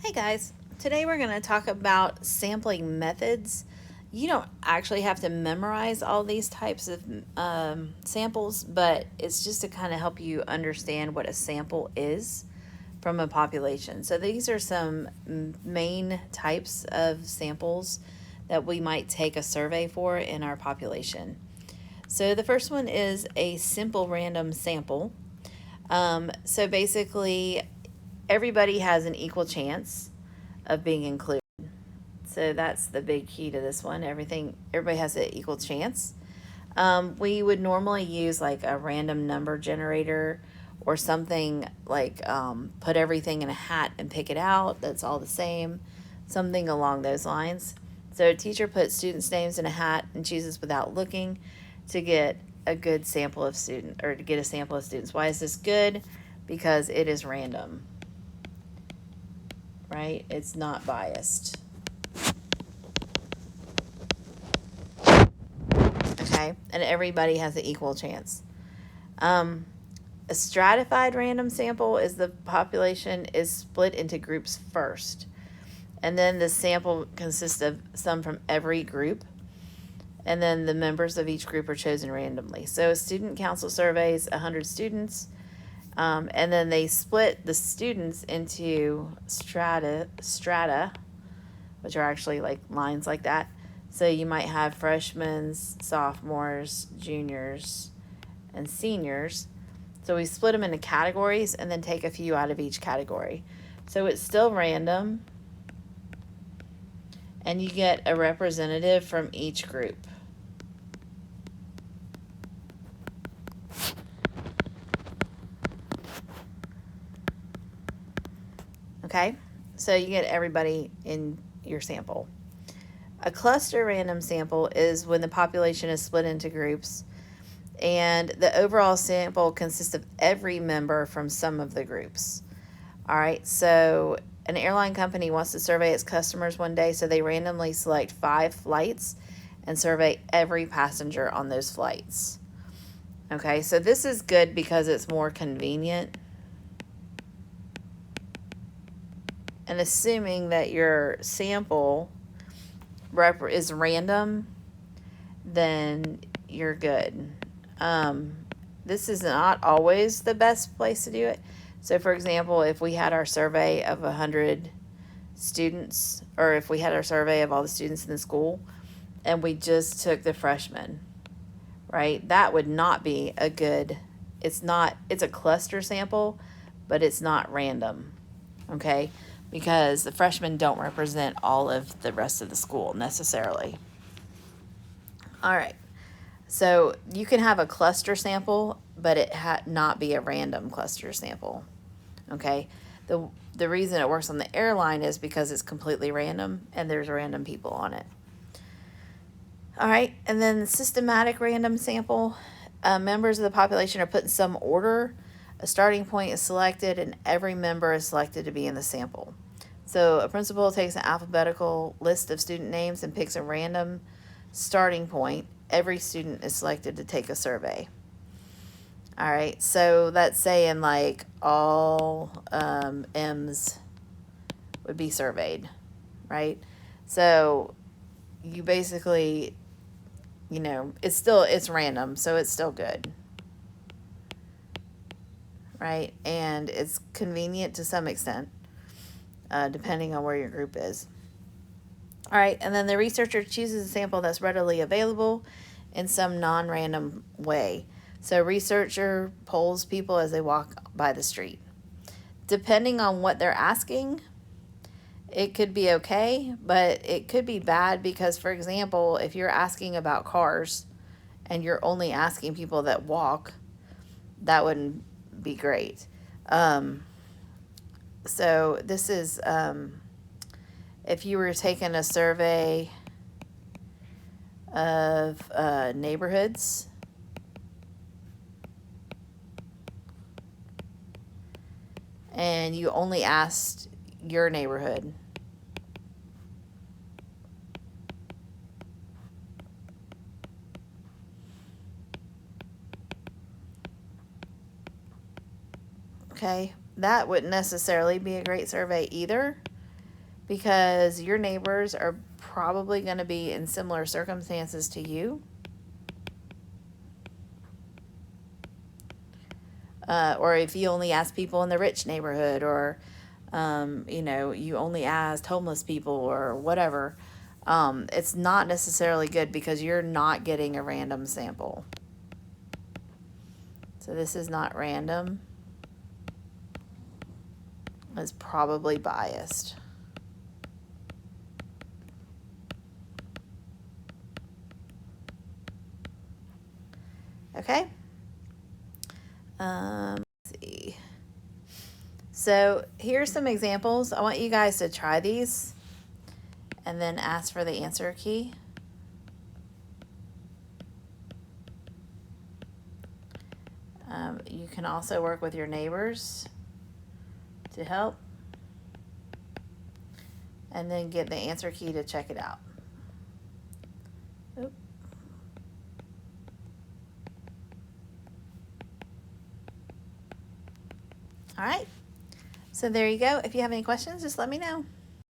Hey guys, today we're going to talk about sampling methods. You don't actually have to memorize all these types of samples, but it's just to kind of help you understand what a sample is from a population. So these are some main types of samples that we might take a survey for in our population. So the first one is a simple random sample. So basically, everybody has an equal chance of being included. So that's the big key to this one. Everybody has an equal chance. We would normally use like a random number generator or something like put everything in a hat and pick it out. That's all the same. Something along those lines. So a teacher puts students' names in a hat and chooses without looking to get a good sample of student or to get a sample of students. Why is this good? Because it is random, right? It's not biased. Okay, and everybody has an equal chance. A stratified random sample is the population is split into groups first, and then the sample consists of some from every group, and then the members of each group are chosen randomly. So a student council surveys 100 students, and then they split the students into strata, which are actually like lines like that. So you might have freshmen, sophomores, juniors, and seniors. So we split them into categories and then take a few out of each category. So it's still random, and you get a representative from each group. Okay, so you get everybody in your sample. A cluster random sample is when the population is split into groups and the overall sample consists of every member from some of the groups. All right, so an airline company wants to survey its customers one day, so they randomly select 5 flights and survey every passenger on those flights. Okay, so this is good because it's more convenient. And assuming that your sample is random, then you're good. This is not always the best place to do it. So, for example, if we had our survey of 100 students, or if we had our survey of all the students in the school, and we just took the freshmen, right? That would not be a good, it's a cluster sample, but it's not random, okay? Because the freshmen don't represent all of the rest of the school necessarily. All right. So you can have a cluster sample, but it not be a random cluster sample. Okay. The reason it works on the airline is because it's completely random and there's random people on it. All right. And then the systematic random sample, members of the population are put in some order. A starting point is selected and every member is selected to be in the sample. So a principal takes an alphabetical list of student names and picks a random starting point. Every student is selected to take a survey. All right, so that's saying like all M's would be surveyed, right? So you basically, it's random, so it's still good, right? And it's convenient to some extent, depending on where your group is. All right, and then the researcher chooses a sample that's readily available in some non-random way. So researcher polls people as they walk by the street. Depending on what they're asking, it could be okay, but it could be bad because, for example, if you're asking about cars and you're only asking people that walk, that wouldn't be great. So this is... if you were taking a survey of neighborhoods, and you only asked your neighborhood, okay, that wouldn't necessarily be a great survey either, because your neighbors are probably going to be in similar circumstances to you. Or if you only ask people in the rich neighborhood, or you know, you only asked homeless people or whatever, it's not necessarily good because you're not getting a random sample. So this is not random. It's probably biased. Okay. Let's see. So here's some examples. I want you guys to try these and then ask for the answer key. You can also work with your neighbors to help, and then get the answer key to check it out. Oop. All right, so there you go. If you have any questions, just let me know.